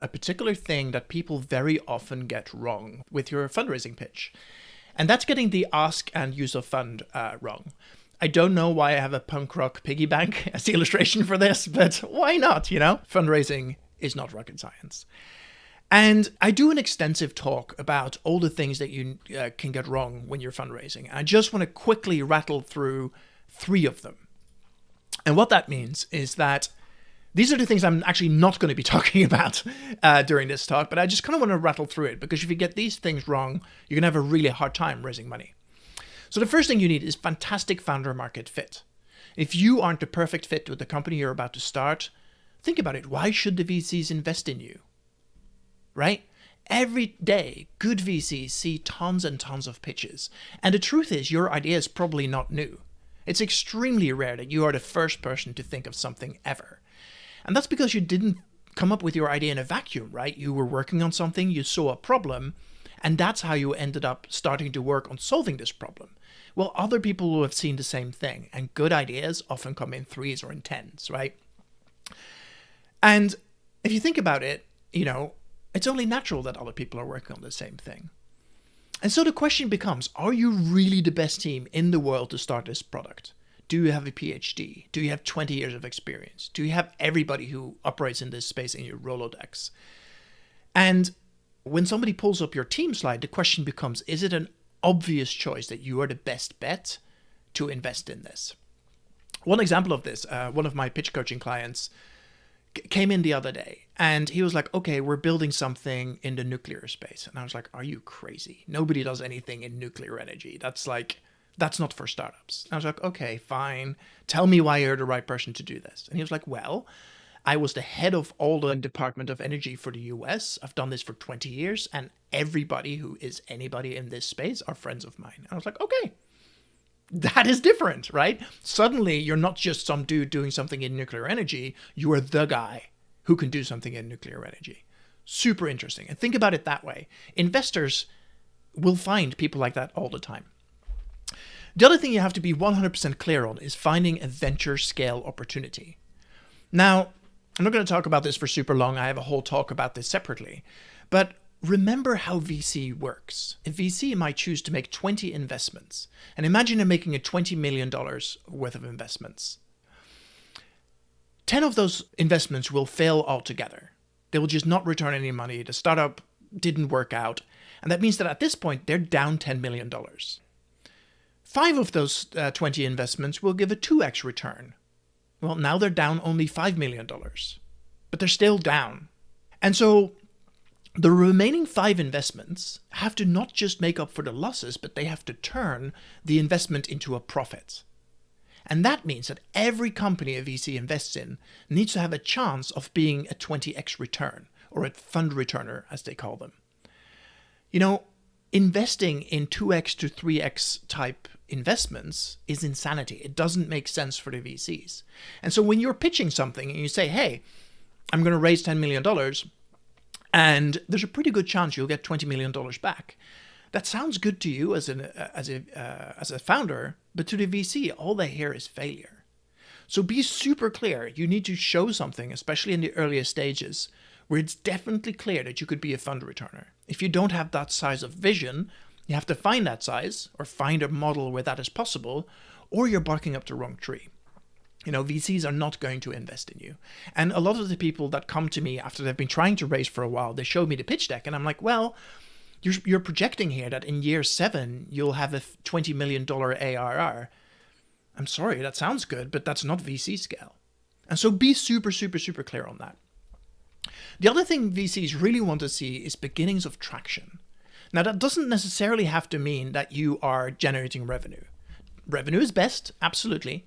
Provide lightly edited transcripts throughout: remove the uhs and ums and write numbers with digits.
a particular thing that people very often get wrong with your fundraising pitch. And that's getting the ask and use of fund wrong. I don't know why I have a punk rock piggy bank as the illustration for this, but why not, Fundraising is not rocket science. And I do an extensive talk about all the things that you can get wrong when you're fundraising. And I just want to quickly rattle through 3 of them. And what that means is that these are the things I'm actually not going to be talking about during this talk, but I just kind of want to rattle through it, because if you get these things wrong, you're going to have a really hard time raising money. So the first thing you need is fantastic founder market fit. If you aren't the perfect fit with the company you're about to start, think about it. Why should the VCs invest in you? Right? Every day, good VCs see tons and tons of pitches. And the truth is, your idea is probably not new. It's extremely rare that you are the first person to think of something ever. And that's because you didn't come up with your idea in a vacuum, right? You were working on something, you saw a problem, and that's how you ended up starting to work on solving this problem. Well, other people will have seen the same thing, and good ideas often come in 3s or in 10s, right? And if you think about it, it's only natural that other people are working on the same thing. And so the question becomes, are you really the best team in the world to start this product? Do you have a PhD? Do you have 20 years of experience? Do you have everybody who operates in this space in your Rolodex? And when somebody pulls up your team slide, the question becomes, is it an obvious choice that you are the best bet to invest in this? One example of this, one of my pitch coaching clients came in the other day and he was like, okay, we're building something in the nuclear space. And I was like, are you crazy? Nobody does anything in nuclear energy. That's not for startups. And I was like, okay, fine. Tell me why you're the right person to do this. And he was like, well, I was the head of all the Department of Energy for the US. I've done this for 20 years and everybody who is anybody in this space are friends of mine. And I was like, okay, that is different, right? Suddenly, you're not just some dude doing something in nuclear energy. You are the guy who can do something in nuclear energy. Super interesting. And think about it that way. Investors will find people like that all the time. The other thing you have to be 100% clear on is finding a venture scale opportunity. Now, I'm not going to talk about this for super long. I have a whole talk about this separately. But remember how VC works. A VC might choose to make 20 investments. And imagine they're making a $20 million worth of investments. 10 of those investments will fail altogether. They will just not return any money. The startup didn't work out. And that means that at this point, they're down $10 million. 5 of those 20 investments will give a 2x return. Well, now they're down only $5 million. But they're still down. And so the remaining 5 investments have to not just make up for the losses, but they have to turn the investment into a profit. And that means that every company a VC invests in needs to have a chance of being a 20x return, or a fund returner, as they call them. Investing in 2x to 3x type investments is insanity. It doesn't make sense for the VCs. And so when you're pitching something and you say, hey, I'm going to raise $10 million, and there's a pretty good chance you'll get $20 million back. That sounds good to you as a founder, but to the VC, all they hear is failure. So be super clear. You need to show something, especially in the earliest stages, where it's definitely clear that you could be a fund returner. If you don't have that size of vision, you have to find that size or find a model where that is possible, or you're barking up the wrong tree. VCs are not going to invest in you. And a lot of the people that come to me after they've been trying to raise for a while, they show me the pitch deck and I'm like, well, you're projecting here that in year 7, you'll have a $20 million ARR. I'm sorry, that sounds good, but that's not VC scale. And so be super, super, super clear on that. The other thing VCs really want to see is beginnings of traction. Now, that doesn't necessarily have to mean that you are generating revenue. Revenue is best, absolutely.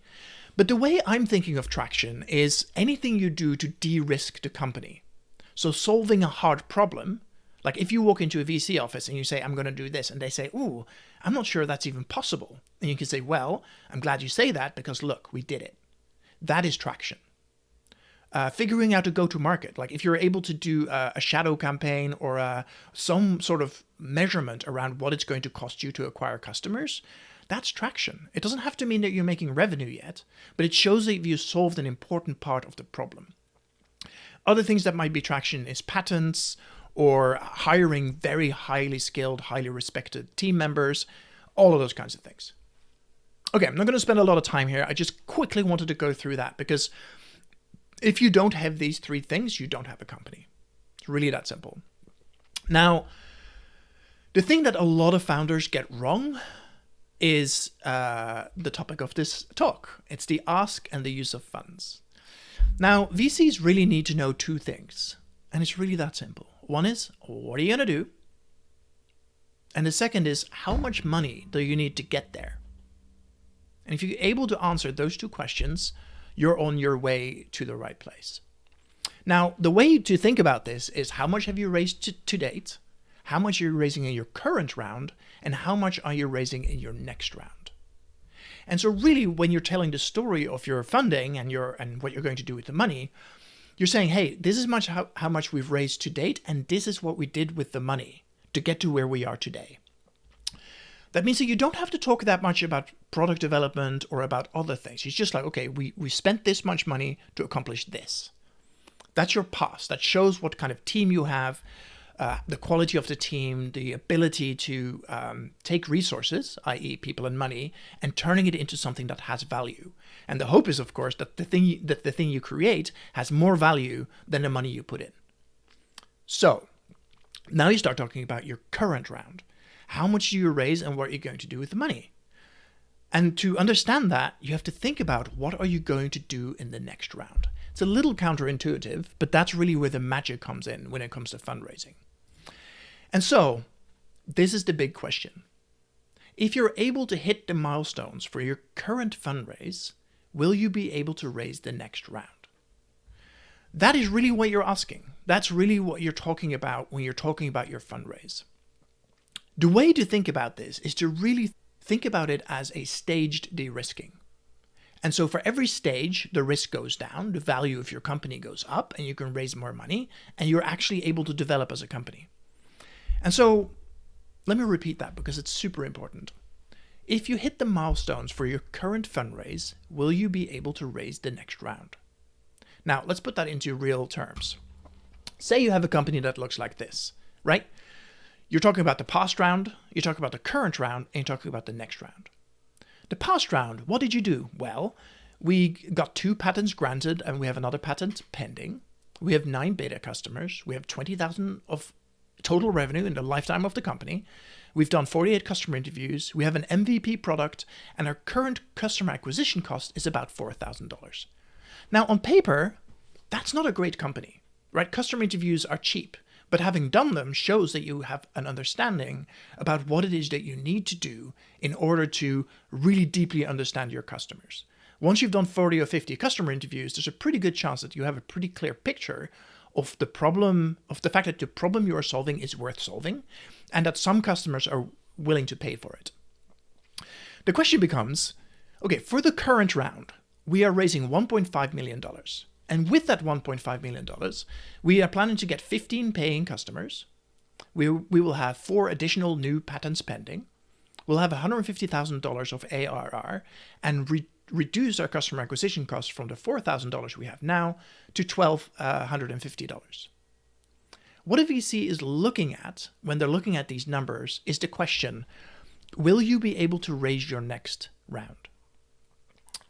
But the way I'm thinking of traction is anything you do to de-risk the company. So solving a hard problem, like if you walk into a VC office and you say, I'm going to do this, and they say, ooh, I'm not sure that's even possible. And you can say, well, I'm glad you say that because look, we did it. That is traction. Figuring out a go-to-market, like if you're able to do a shadow campaign or some sort of measurement around what it's going to cost you to acquire customers, that's traction. It doesn't have to mean that you're making revenue yet, but it shows that you solved an important part of the problem. Other things that might be traction is patents or hiring very highly skilled, highly respected team members, all of those kinds of things. Okay, I'm not going to spend a lot of time here. I just quickly wanted to go through that because if you don't have these three things, you don't have a company. It's really that simple. Now, the thing that a lot of founders get wrong is the topic of this talk. It's the ask and the use of funds. Now, VCs really need to know two things, and it's really that simple. One is, what are you going to do? And the second is, how much money do you need to get there? And if you're able to answer those two questions, you're on your way to the right place. Now, the way to think about this is how much have you raised to date, how much are you raising in your current round, and how much are you raising in your next round? And so really, when you're telling the story of your funding and what you're going to do with the money, you're saying, hey, this is how much we've raised to date, and this is what we did with the money to get to where we are today. That means that you don't have to talk that much about product development or about other things. It's just like, okay, we spent this much money to accomplish this. That's your past. That shows what kind of team you have, the quality of the team, the ability to take resources, i.e. people and money, and turning it into something that has value. And the hope is, of course, that the thing you create has more value than the money you put in. So now you start talking about your current round. How much do you raise and what are you going to do with the money? And to understand that, you have to think about what are you going to do in the next round. It's a little counterintuitive, but that's really where the magic comes in when it comes to fundraising. And so, this is the big question. If you're able to hit the milestones for your current fundraise, will you be able to raise the next round? That is really what you're asking. That's really what you're talking about when you're talking about your fundraise. The way to think about this is to really think about it as a staged de-risking. And so for every stage, the risk goes down, the value of your company goes up, and you can raise more money, and you're actually able to develop as a company. And so let me repeat that because it's super important. If you hit the milestones for your current fundraise, will you be able to raise the next round? Now, let's put that into real terms. Say you have a company that looks like this, right? You're talking about the past round, you're talking about the current round, and you're talking about the next round. The past round, what did you do? Well, we got 2 patents granted and we have another patent pending. We have 9 beta customers. We have 20,000 of total revenue in the lifetime of the company. We've done 48 customer interviews. We have an MVP product and our current customer acquisition cost is about $4,000. Now on paper, that's not a great company, right? Customer interviews are cheap. But having done them shows that you have an understanding about what it is that you need to do in order to really deeply understand your customers. Once you've done 40 or 50 customer interviews, there's a pretty good chance that you have a pretty clear picture of the problem, of the fact that the problem you are solving is worth solving, and that some customers are willing to pay for it. The question becomes, okay, for the current round, we are raising $1.5 million. And with that $1.5 million, we are planning to get 15 paying customers. We will have 4 additional new patents pending. We'll have $150,000 of ARR and reduce our customer acquisition costs from the $4,000 we have now to $1,250. What a VC is looking at when they're looking at these numbers is the question, will you be able to raise your next round?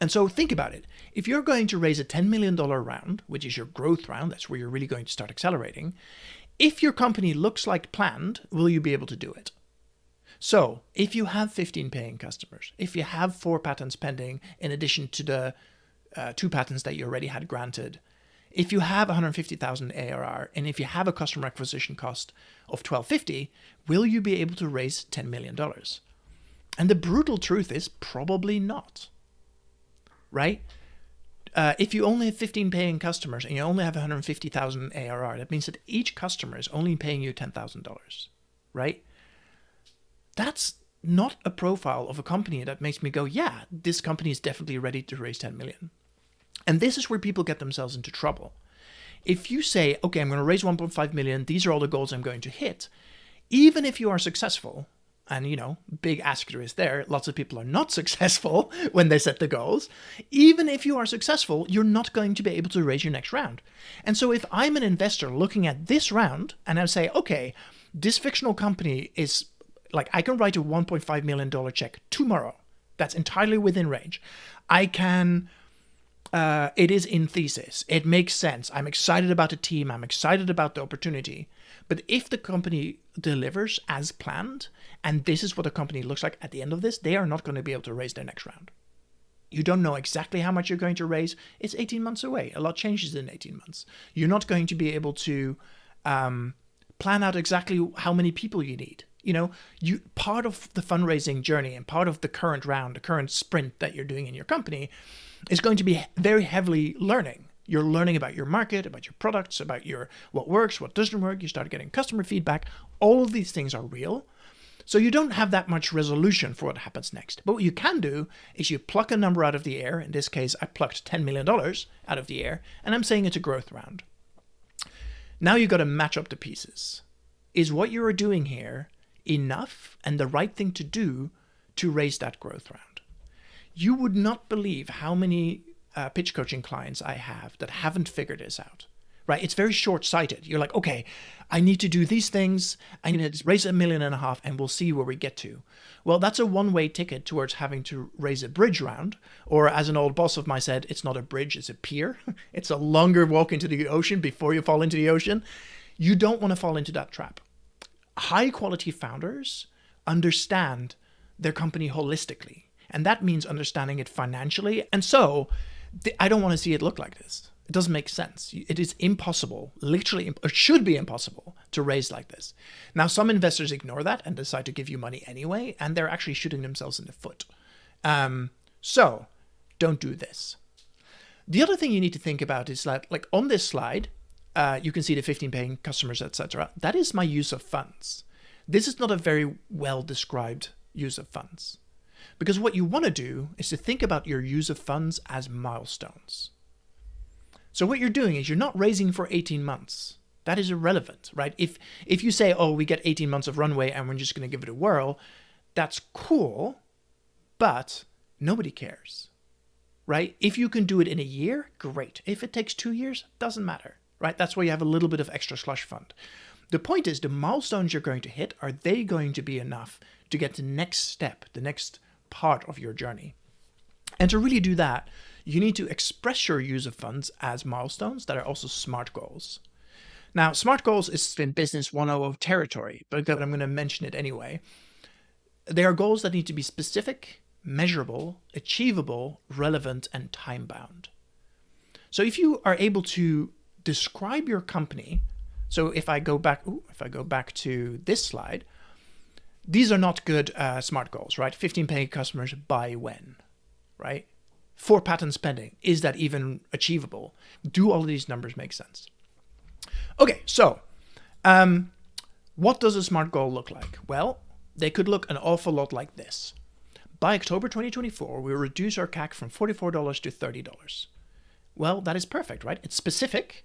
And so think about it. If you're going to raise a $10 million round, which is your growth round, that's where you're really going to start accelerating. If your company looks like planned, will you be able to do it? So if you have 15 paying customers, if you have 4 patents pending in addition to the 2 patents that you already had granted, if you have 150,000 ARR, and if you have a customer acquisition cost of $1,250, will you be able to raise $10 million? And the brutal truth is probably not. Right? If you only have 15 paying customers and you only have 150,000 ARR, that means that each customer is only paying you $10,000, right? That's not a profile of a company that makes me go, yeah, this company is definitely ready to raise 10 million. And this is where people get themselves into trouble. If you say, okay, I'm going to raise 1.5 million, these are all the goals I'm going to hit, even if you are successful, and big asterisk there, lots of people are not successful when they set the goals. Even if you are successful, you're not going to be able to raise your next round. And so if I'm an investor looking at this round and I say, okay, this fictional company is like, I can write a $1.5 million check tomorrow. That's entirely within range. I can, it is in thesis. It makes sense. I'm excited about the team. I'm excited about the opportunity. But if the company delivers as planned, and this is what the company looks like at the end of this, they are not going to be able to raise their next round. You don't know exactly how much you're going to raise. It's 18 months away. A lot changes in 18 months. You're not going to be able to plan out exactly how many people you need. Part of the fundraising journey and part of the current round, the current sprint that you're doing in your company is going to be very heavily learning. You're learning about your market, about your products, about what works, what doesn't work. You start getting customer feedback. All of these things are real. So you don't have that much resolution for what happens next. But what you can do is you pluck a number out of the air. In this case, I plucked $10 million out of the air, and I'm saying it's a growth round. Now you've got to match up the pieces. Is what you are doing here enough and the right thing to do to raise that growth round? You would not believe how many pitch coaching clients I have that haven't figured this out, right? It's very short-sighted. You're like, okay, I need to do these things. I need to raise $1.5 million and we'll see where we get to. Well, that's a one-way ticket towards having to raise a bridge round, or as an old boss of mine said, it's not a bridge, it's a pier. It's a longer walk into the ocean before you fall into the ocean. You don't want to fall into that trap. High-quality founders understand their company holistically, and that means understanding it financially. And so I don't want to see it look like this. It doesn't make sense. It is impossible, literally, it should be impossible to raise like this. Now, some investors ignore that and decide to give you money anyway, and they're actually shooting themselves in the foot. So don't do this. The other thing you need to think about is that, like on this slide, you can see the 15 paying customers, etc. That is my use of funds. This is not a very well described use of funds. Because what you want to do is to think about your use of funds as milestones. So what you're doing is you're not raising for 18 months. That is irrelevant, right? If you say, oh, we get 18 months of runway and we're just going to give it a whirl, that's cool, but nobody cares, right? If you can do it in a year, great. If it takes 2 years, doesn't matter, right? That's why you have a little bit of extra slush fund. The point is the milestones you're going to hit, are they going to be enough to get the next step, the next part of your journey? And to really do that, you need to express your use of funds as milestones that are also SMART goals. Now, SMART goals is in Business 101 territory, but I'm going to mention it anyway. They are goals that need to be specific, measurable, achievable, relevant, and time-bound. So if you are able to describe your company, so if I go back to this slide, these are not good SMART goals, right? 15 paying customers by when, right? 4 patents pending. Is that even achievable? Do all of these numbers make sense? Okay, so what does a SMART goal look like? Well, they could look an awful lot like this. By October 2024, we'll reduce our CAC from $44 to $30. Well, that is perfect, right? It's specific,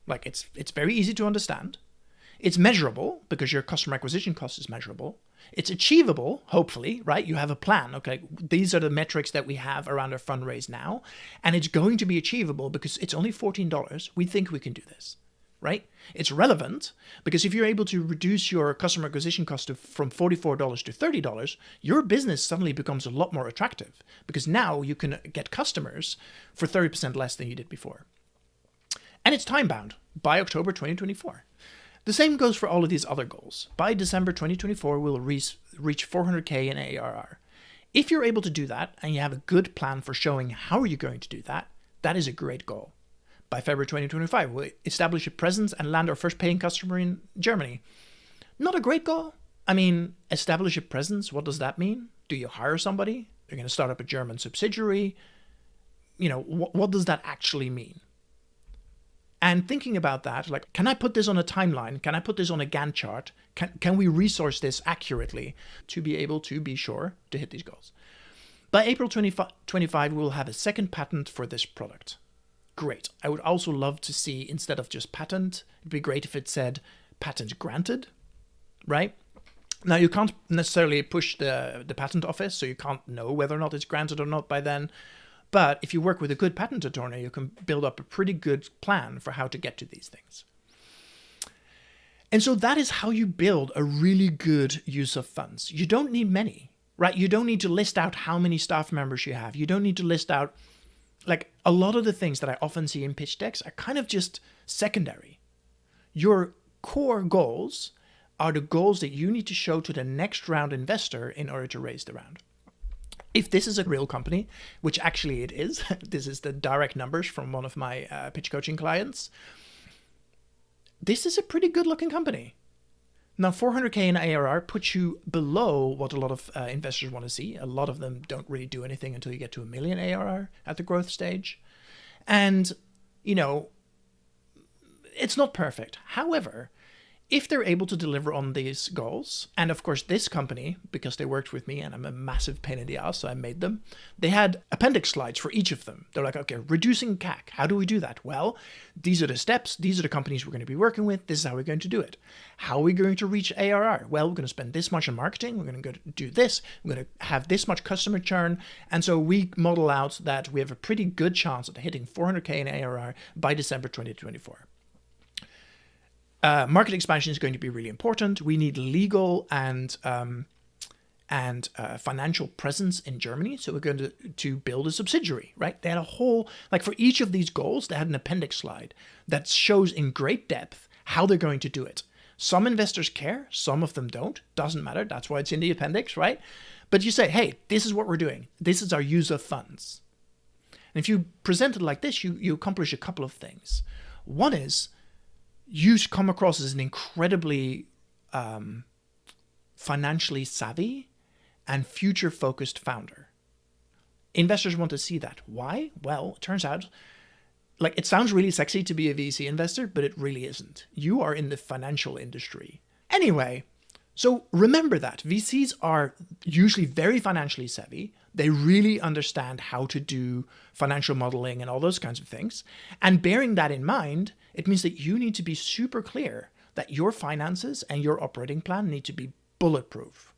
like it's very easy to understand. It's measurable because your customer acquisition cost is measurable. It's achievable, hopefully, right? You have a plan. Okay, these are the metrics that we have around our fundraise now. And it's going to be achievable because it's only $14. We think we can do this, right? It's relevant because if you're able to reduce your customer acquisition cost from $44 to $30, your business suddenly becomes a lot more attractive because now you can get customers for 30% less than you did before. And it's time-bound by October 2024. The same goes for all of these other goals. By December 2024, we'll reach 400K in ARR. If you're able to do that and you have a good plan for showing how you're going to do that, that is a great goal. By February 2025, we'll establish a presence and land our first paying customer in Germany. Not a great goal. I mean, establish a presence, what does that mean? Do you hire somebody? They're going to start up a German subsidiary? What does that actually mean? And thinking about that, like, can I put this on a timeline? Can I put this on a Gantt chart? Can we resource this accurately to be able to be sure to hit these goals? By April 2025, we will have a second patent for this product. Great. I would also love to see, instead of just patent, it'd be great if it said patent granted, right? Now, you can't necessarily push the patent office, so you can't know whether or not it's granted or not by then. But if you work with a good patent attorney, you can build up a pretty good plan for how to get to these things. And so that is how you build a really good use of funds. You don't need many, right? You don't need to list out how many staff members you have. You don't need to list out, like, a lot of the things that I often see in pitch decks are kind of just secondary. Your core goals are the goals that you need to show to the next round investor in order to raise the round. If this is a real company, which actually it is, this is the direct numbers from one of my pitch coaching clients, this is a pretty good looking company. Now, 400K in ARR puts you below what a lot of investors want to see. A lot of them don't really do anything until you get to $1 million ARR at the growth stage. And, you know, it's not perfect. However, if they're able to deliver on these goals, and of course this company, because they worked with me and I'm a massive pain in the ass, so I made them, they had appendix slides for each of them. They're like, okay, reducing CAC. How do we do that? Well, these are the steps. These are the companies we're going to be working with. This is how we're going to do it. How are we going to reach ARR? Well, we're going to spend this much on marketing. We're going to go do this. We're going to have this much customer churn. And so we model out that we have a pretty good chance of hitting 400K in ARR by December 2024. Market expansion is going to be really important. We need legal and financial presence in Germany. So we're going to build a subsidiary, right? They had a whole, like for each of these goals, they had an appendix slide that shows in great depth how they're going to do it. Some investors care, some of them don't. Doesn't matter. That's why it's in the appendix, right? But you say, hey, this is what we're doing. This is our use of funds. And if you present it like this, you accomplish a couple of things. One is, you come across as an incredibly financially savvy and future-focused founder. Investors want to see that. Why? Well, it turns out, like, it sounds really sexy to be a VC investor, but it really isn't. You are in the financial industry. Anyway, so remember that. VCs are usually very financially savvy. They really understand how to do financial modeling and all those kinds of things. And bearing that in mind, it means that you need to be super clear that your finances and your operating plan need to be bulletproof,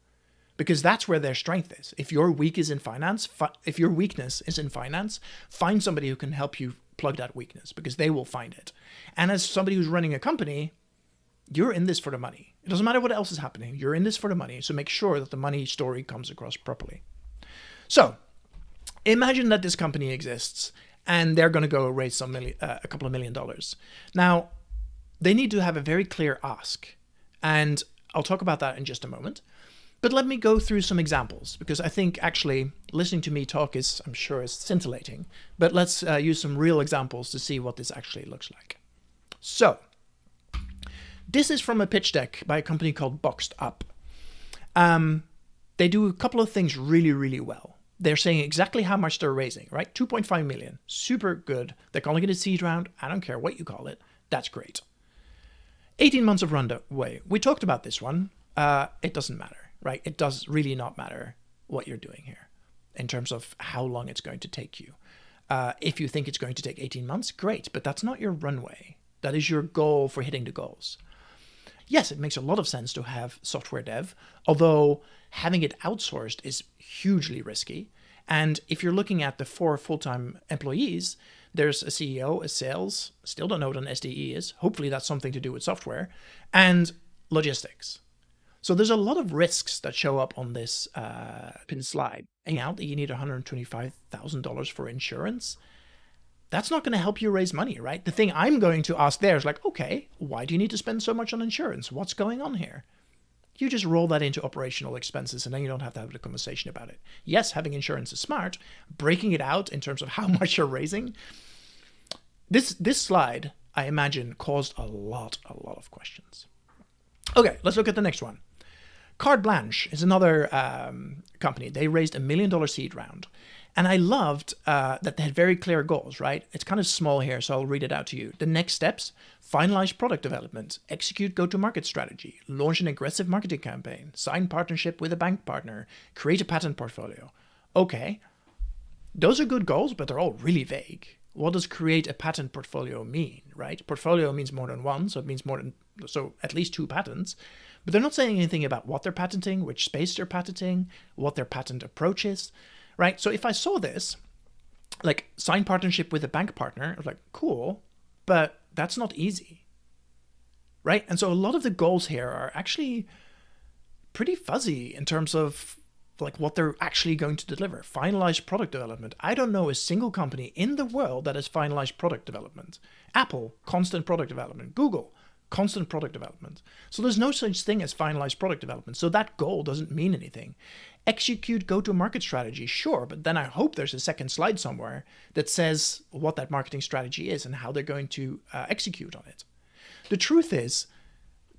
because that's where their strength is. If your weakness is in finance, find somebody who can help you plug that weakness, because they will find it. And as somebody who's running a company, you're in this for the money. It doesn't matter what else is happening. You're in this for the money. So make sure that the money story comes across properly. So imagine that this company exists and they're going to go raise a couple of $1 million. Now, they need to have a very clear ask. And I'll talk about that in just a moment. But let me go through some examples, because I think actually listening to me talk is, I'm sure, is scintillating. But let's use some real examples to see what this actually looks like. So this is from a pitch deck by a company called Boxed Up. They do a couple of things really, really well. They're saying exactly how much they're raising, right? 2.5 million. Super good. They're calling it a seed round. I don't care what you call it. That's great. 18 months of runway. We talked about this one. It doesn't matter, right? It does really not matter what you're doing here in terms of how long it's going to take you. If you think it's going to take 18 months, great, but that's not your runway. That is your goal for hitting the goals. Yes, it makes a lot of sense to have software dev, although having it outsourced is hugely risky. And if you're looking at the 4 full-time employees, there's a CEO, a sales, still don't know what an SDE is. Hopefully that's something to do with software, and logistics. So there's a lot of risks that show up on this pin slide. Hang out that you need $125,000 for insurance. That's not going to help you raise money, right? The thing I'm going to ask there is like, okay, why do you need to spend so much on insurance? What's going on here? You just roll that into operational expenses and then you don't have to have a conversation about it. Yes, having insurance is smart. Breaking it out in terms of how much you're raising. This slide, I imagine, caused a lot of questions. Okay, let's look at the next one. Carte Blanche is another company. They raised $1 million seed round. And I loved that they had very clear goals, right? It's kind of small here, so I'll read it out to you. The next steps: finalize product development, execute go-to-market strategy, launch an aggressive marketing campaign, sign partnership with a bank partner, create a patent portfolio. Okay, those are good goals, but they're all really vague. What does create a patent portfolio mean, right? Portfolio means more than one, so it means more than so at least 2 patents, but they're not saying anything about what they're patenting, which space they're patenting, what their patent approach is, right? So if I saw this, like sign partnership with a bank partner, I was like, cool, but that's not easy, right? And so a lot of the goals here are actually pretty fuzzy in terms of like what they're actually going to deliver. Finalized product development. I don't know a single company in the world that has finalized product development. Apple, constant product development. Google, constant product development. So there's no such thing as finalized product development. So that goal doesn't mean anything. Execute go-to-market strategy, sure, but then I hope there's a second slide somewhere that says what that marketing strategy is and how they're going to execute on it. The truth is,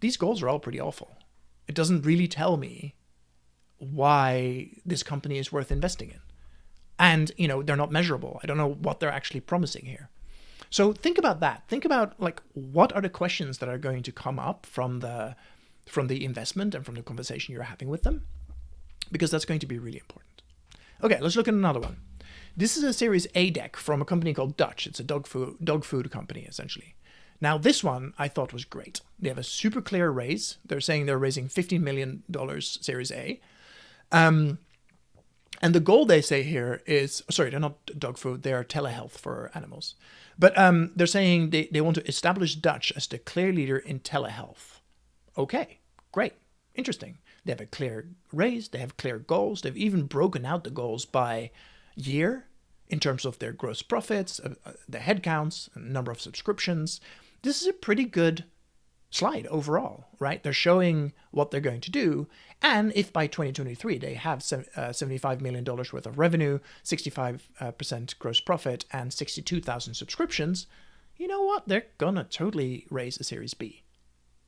these goals are all pretty awful. It doesn't really tell me why this company is worth investing in. And, they're not measurable. I don't know what they're actually promising here. So think about that. Think about like what are the questions that are going to come up from the investment and from the conversation you're having with them, because that's going to be really important. Okay, let's look at another one. This is a Series A deck from a company called Dutch. It's a dog food company, essentially. Now, this one I thought was great. They have a super clear raise. They're saying they're raising $15 million Series A. And the goal they say here is, sorry, they're not dog food, they're telehealth for animals. But they're saying they want to establish Dutch as the clear leader in telehealth. Okay, great, interesting. They have a clear raise, they have clear goals. They've even broken out the goals by year in terms of their gross profits, the headcounts, and number of subscriptions. This is a pretty good slide overall, right? They're showing what they're going to do. And if by 2023 they have $75 million worth of revenue, 65% gross profit, and 62,000 subscriptions, you know what? They're going to totally raise a Series B.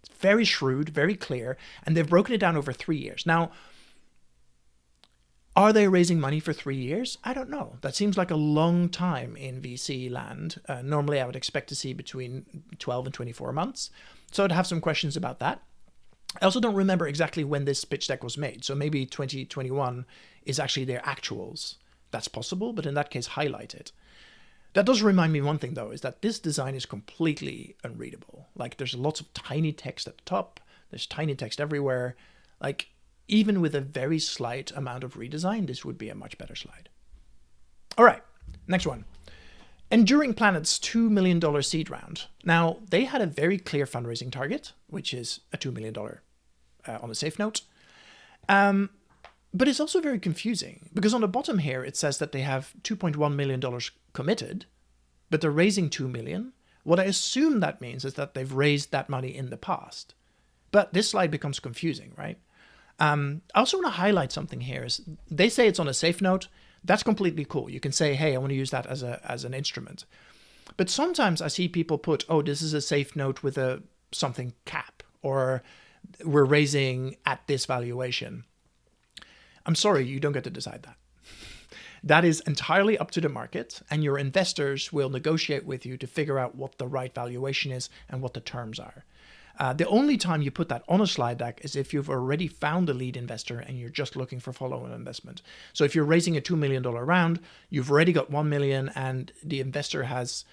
It's very shrewd, very clear, and they've broken it down over 3 years. Now, are they raising money for 3 years? I don't know. That seems like a long time in VC land. Normally, I would expect to see between 12 and 24 months. So I'd have some questions about that. I also don't remember exactly when this pitch deck was made. So maybe 2021 is actually their actuals. That's possible, but in that case, highlight it. That does remind me one thing, though, is that this design is completely unreadable. Like, there's lots of tiny text at the top. There's tiny text everywhere. Like, even with a very slight amount of redesign, this would be a much better slide. All right, next one. Enduring Planet's $2 million seed round. Now, they had a very clear fundraising target, which is a $2 million on a safe note. But it's also very confusing, because on the bottom here, it says that they have $2.1 million committed, but they're raising $2 million. What I assume that means is that they've raised that money in the past. But this slide becomes confusing, right? I also want to highlight something here. Is they say it's on a safe note. That's completely cool. You can say, hey, I want to use that as an instrument. But sometimes I see people put, oh, this is a safe note with a something cap, or we're raising at this valuation. I'm sorry, you don't get to decide that. That is entirely up to the market, and your investors will negotiate with you to figure out what the right valuation is and what the terms are. The only time you put that on a slide deck is if you've already found a lead investor and you're just looking for follow-on investment. So if you're raising a $2 million round, you've already got $1 million and the investor has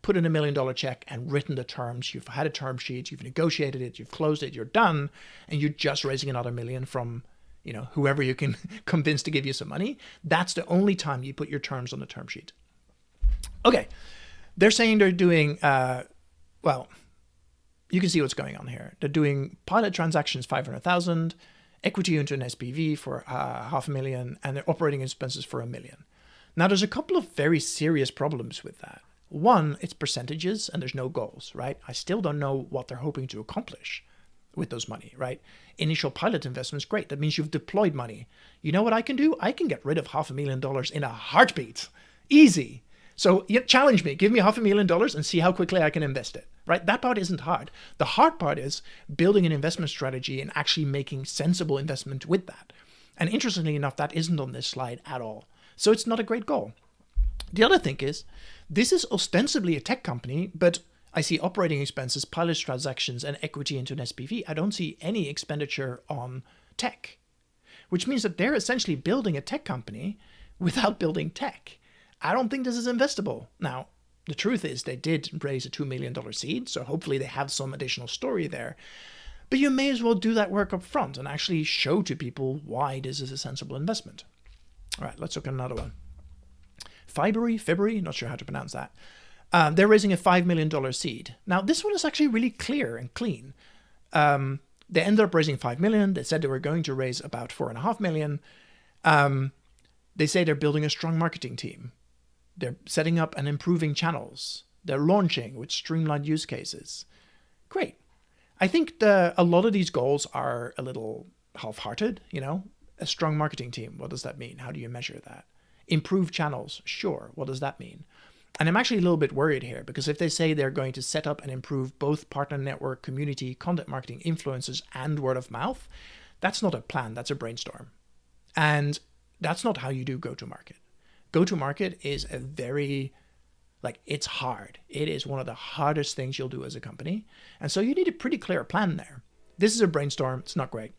put in $1 million check and written the terms. You've had a term sheet, you've negotiated it, you've closed it, you're done, and you're just raising another $1 million from whoever you can convince to give you some money. That's the only time you put your terms on the term sheet. Okay, they're saying they're doing, you can see what's going on here. They're doing pilot transactions, 500,000, equity into an SPV for $500,000, and their operating expenses for $1 million. Now, there's a couple of very serious problems with that. One, it's percentages, and there's no goals, right? I still don't know what they're hoping to accomplish with those money, right? Initial pilot investments, great. That means you've deployed money. You know what I can do? I can get rid of $500,000 in a heartbeat. Easy. So challenge me. Give me $500,000 and see how quickly I can invest it, right? That part isn't hard. The hard part is building an investment strategy and actually making sensible investment with that. And interestingly enough, that isn't on this slide at all. So it's not a great goal. The other thing is, this is ostensibly a tech company, but I see operating expenses, pilot transactions, and equity into an SPV. I don't see any expenditure on tech, which means that they're essentially building a tech company without building tech. I don't think this is investable. Now, The truth is they did raise a $2 million seed, so hopefully they have some additional story there. But you may as well do that work up front and actually show to people why this is a sensible investment. All right, let's look at another one. Fibry, not sure how to pronounce that. They're raising a $5 million seed. Now, this one is actually really clear and clean. They ended up raising $5 million. They said they were going to raise about $4.5 million. They say they're building a strong marketing team. They're setting up and improving channels. They're launching with streamlined use cases. Great. I think a lot of these goals are a little half-hearted, A strong marketing team, what does that mean? How do you measure that? Improve channels, sure. What does that mean? And I'm actually a little bit worried here, because if they say they're going to set up and improve both partner network, community, content marketing, influencers, and word of mouth, that's not a plan, that's a brainstorm. And that's not how you do go-to-market. Go-to-market is a very, it's hard. It is one of the hardest things you'll do as a company. And so you need a pretty clear plan there. This is a brainstorm, it's not great.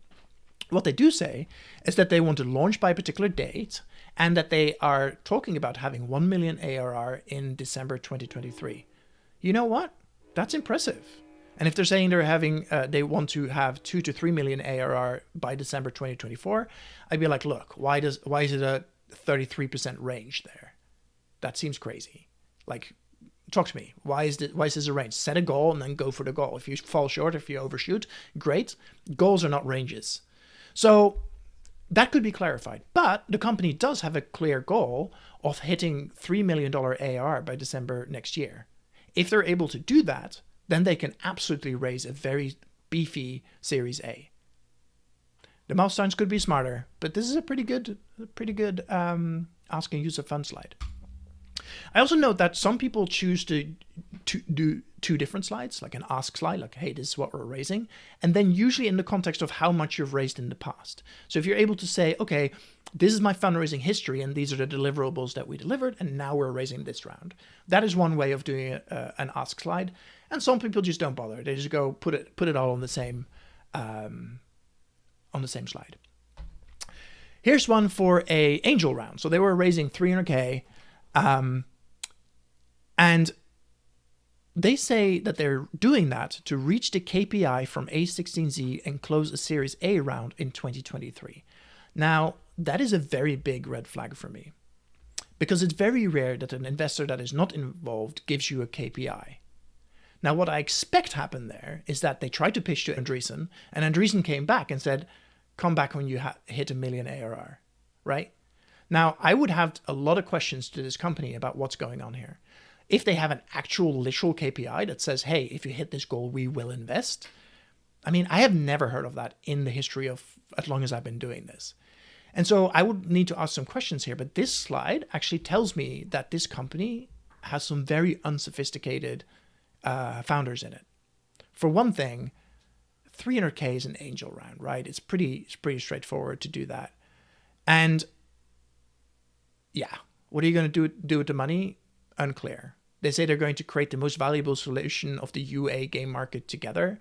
What they do say is that they want to launch by a particular date and that they are talking about having 1 million ARR in December 2023. You know what? That's impressive. And if they're saying they want to have 2 to 3 million ARR by December 2024, I'd be like, look, why is it a 33% range there? That seems crazy. Talk to me. Why is this a range? Set a goal and then go for the goal. If you fall short, if you overshoot, great. Goals are not ranges. So that could be clarified. But the company does have a clear goal of hitting $3 million ARR by December next year. If they're able to do that, then they can absolutely raise a very beefy Series A. The milestones could be smarter, but this is a pretty good asking use of fund slide. I also note that some people choose to do two different slides, like an ask slide, like, hey, this is what we're raising, and then usually in the context of how much you've raised in the past. So if you're able to say, okay, this is my fundraising history, and these are the deliverables that we delivered, and now we're raising this round. That is one way of doing an ask slide, and some people just don't bother. They just go put it all on the same slide. Here's one for a angel round. So they were raising 300K. And they say that they're doing that to reach the KPI from A16Z and close a Series A round in 2023. Now, that is a very big red flag for me, because it's very rare that an investor that is not involved gives you a KPI. Now, what I expect happened there is that they tried to pitch to Andreessen, and Andreessen came back and said, come back when you hit 1 million ARR, right? Now, I would have a lot of questions to this company about what's going on here. If they have an actual literal KPI that says, hey, if you hit this goal, we will invest. I mean, I have never heard of that in the history of as long as I've been doing this. And so I would need to ask some questions here. But this slide actually tells me that this company has some very unsophisticated founders in it. For one thing, 300K is an angel round, right? It's pretty straightforward to do that. And yeah, what are you going to do with the money? Unclear. They say they're going to create the most valuable solution of the UA game market together,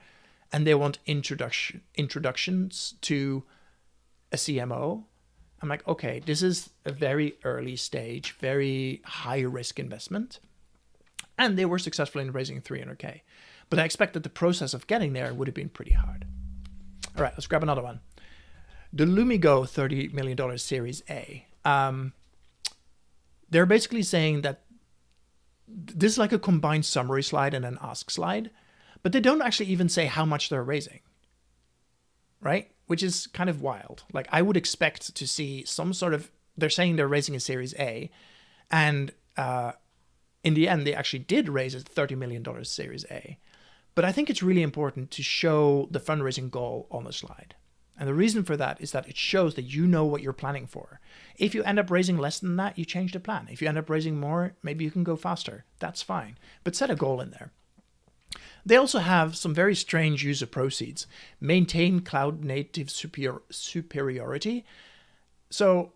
and they want introductions to a CMO. I'm like, okay, this is a very early stage, very high risk investment, and they were successful in raising 300K. But I expect that the process of getting there would have been pretty hard. All right, let's grab another one. The Lumigo $30 million Series A. They're basically saying that this is like a combined summary slide and an ask slide, but they don't actually even say how much they're raising, right? Which is kind of wild. Like, I would expect to see some sort of, they're saying they're raising a Series A, and in the end, they actually did raise a $30 million Series A. But I think it's really important to show the fundraising goal on the slide. And the reason for that is that it shows that you know what you're planning for. If you end up raising less than that, you change the plan. If you end up raising more, maybe you can go faster. That's fine. But set a goal in there. They also have some very strange use of proceeds. Maintain cloud native superiority. So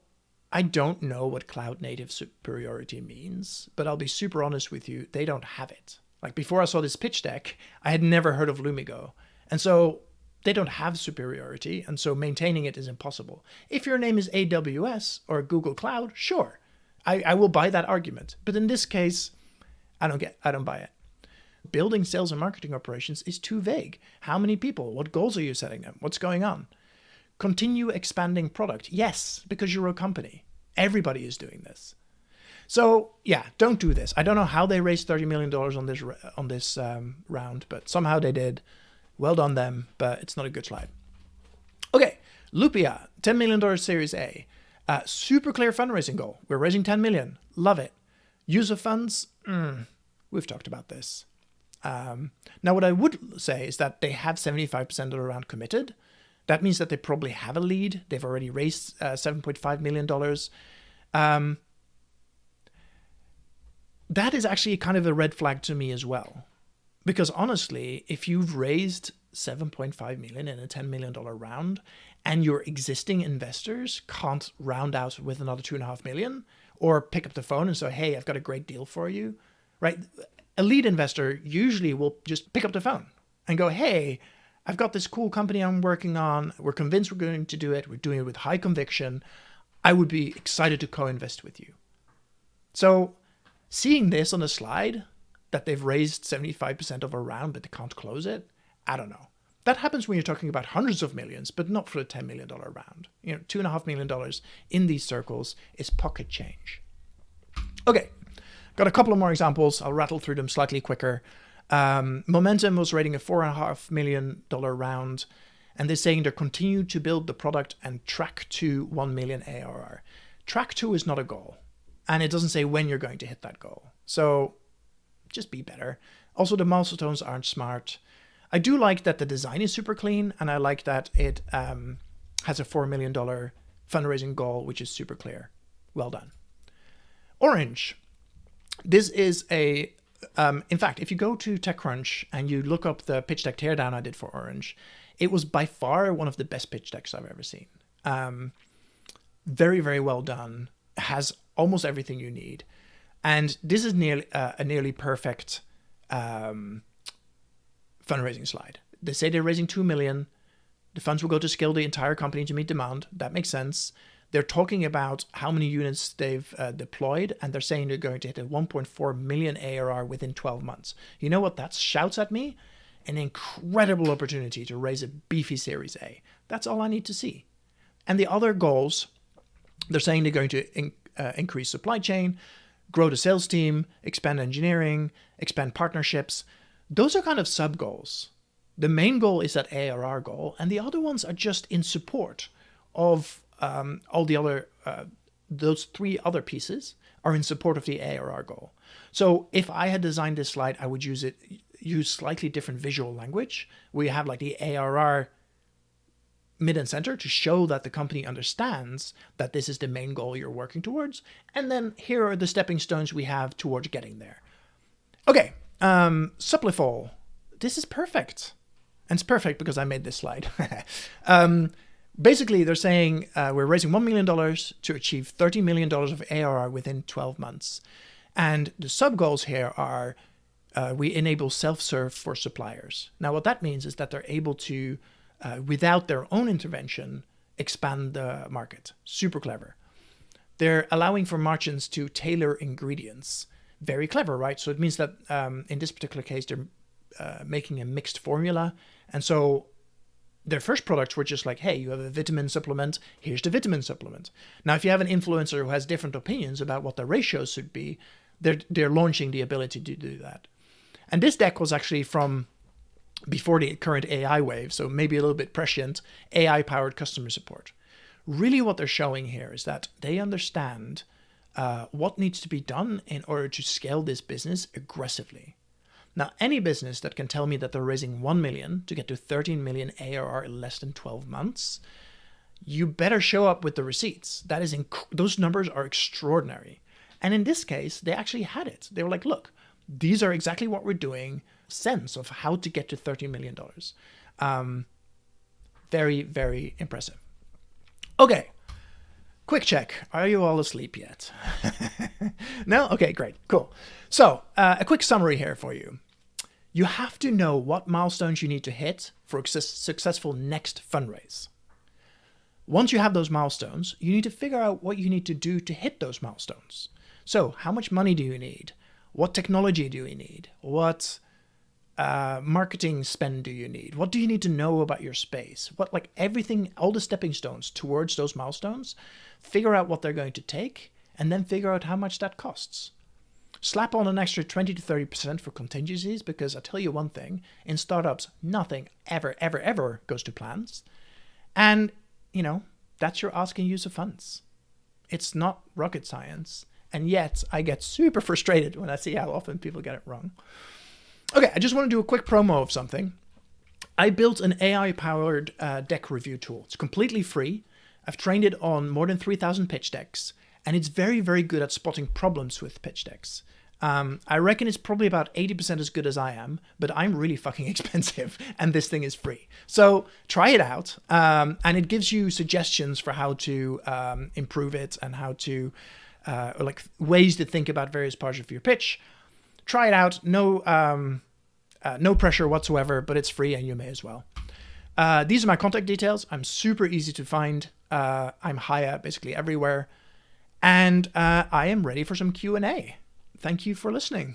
I don't know what cloud native superiority means, but I'll be super honest with you, they don't have it. Like, before I saw this pitch deck, I had never heard of Lumigo. And so they don't have superiority, and so maintaining it is impossible. If your name is AWS or Google Cloud, sure, I will buy that argument. But in this case, I don't buy it. Building sales and marketing operations is too vague. How many people? What goals are you setting them? What's going on? Continue expanding product. Yes, because you're a company. Everybody is doing this. So yeah, don't do this. I don't know how they raised $30 million on this round, but somehow they did. Well done them, but it's not a good slide. Okay, Lupia, $10 million Series A. Super clear fundraising goal. We're raising 10 million. Love it. Use of funds? We've talked about this. Now, what I would say is that they have 75% of the round committed. That means that they probably have a lead. They've already raised $7.5 million. That is actually kind of a red flag to me as well. Because honestly, if you've raised $7.5 million in a $10 million round and your existing investors can't round out with another $2.5 million or pick up the phone and say, hey, I've got a great deal for you, right? A lead investor usually will just pick up the phone and go, hey, I've got this cool company I'm working on. We're convinced we're going to do it. We're doing it with high conviction. I would be excited to co-invest with you. So seeing this on the slide, that they've raised 75% of a round, but they can't close it, I don't know. That happens when you're talking about hundreds of millions, but not for a $10 million round. You know, $2.5 million in these circles is pocket change. Okay, got a couple of more examples. I'll rattle through them slightly quicker. Momentum was rating a $4.5 million round, and they're saying they're continuing to build the product and track to 1 million ARR. Track to is not a goal, and it doesn't say when you're going to hit that goal. So just be better. Also, the milestones aren't smart. I do like that the design is super clean, and I like that it has a $4 million fundraising goal, which is super clear. Well done. Orange. This is a, in fact, if you go to TechCrunch and you look up the pitch deck teardown I did for Orange, it was by far one of the best pitch decks I've ever seen. Very, very well done. Has almost everything you need. And this is nearly a nearly perfect fundraising slide. They say they're raising 2 million. The funds will go to scale the entire company to meet demand. That makes sense. They're talking about how many units they've deployed, and they're saying they're going to hit a 1.4 million ARR within 12 months. You know what that shouts at me? An incredible opportunity to raise a beefy Series A. That's all I need to see. And the other goals, they're saying they're going to increase supply chain, grow the sales team, expand engineering, expand partnerships. Those are kind of sub-goals. The main goal is that ARR goal, and the other ones are just in support of all the other, those three other pieces are in support of the ARR goal. So if I had designed this slide, I would use slightly different visual language. We have like the ARR mid and center to show that the company understands that this is the main goal you're working towards. And then here are the stepping stones we have towards getting there. Okay, Supplifol. This is perfect. And it's perfect because I made this slide. Basically, they're saying we're raising $1 million to achieve $30 million of ARR within 12 months. And the sub-goals here are we enable self-serve for suppliers. Now, what that means is that they're able to, without their own intervention, expand the market. Super clever. They're allowing for merchants to tailor ingredients. Very clever, right? So it means that in this particular case, they're making a mixed formula. And so their first products were just like, hey, you have a vitamin supplement, here's the vitamin supplement. Now, if you have an influencer who has different opinions about what the ratios should be, they're launching the ability to do that. And this deck was actually from before the current AI wave, so maybe a little bit prescient, AI-powered customer support. Really what they're showing here is that they understand what needs to be done in order to scale this business aggressively. Now, any business that can tell me that they're raising 1 million to get to 13 million ARR in less than 12 months, you better show up with the receipts. That is those numbers are extraordinary. And in this case, they actually had it. They were like, look, these are exactly what we're doing, sense of how to get to $30 million. Very, very impressive. Okay, quick check. Are you all asleep yet? No? Okay, great, cool. So a quick summary here for you. You have to know what milestones you need to hit for a successful next fundraise. Once you have those milestones, you need to figure out what you need to do to hit those milestones. So how much money do you need? What technology do you need? What marketing spend do you need? What do you need to know about your space? What, like everything, all the stepping stones towards those milestones, figure out what they're going to take, and then figure out how much that costs. Slap on an extra 20 to 30% for contingencies, because I tell you one thing, in startups, nothing ever goes to plans. And, that's your asking use of funds. It's not rocket science. And yet I get super frustrated when I see how often people get it wrong. Okay, I just want to do a quick promo of something. I built an AI-powered deck review tool. It's completely free. I've trained it on more than 3,000 pitch decks, and it's very, very good at spotting problems with pitch decks. I reckon it's probably about 80% as good as I am, but I'm really fucking expensive, and this thing is free. So try it out, and it gives you suggestions for how to improve it and how to, ways to think about various parts of your pitch. Try it out. No pressure whatsoever, but it's free and you may as well. These are my contact details. I'm super easy to find. I'm haje basically everywhere. And I am ready for some Q&A. Thank you for listening.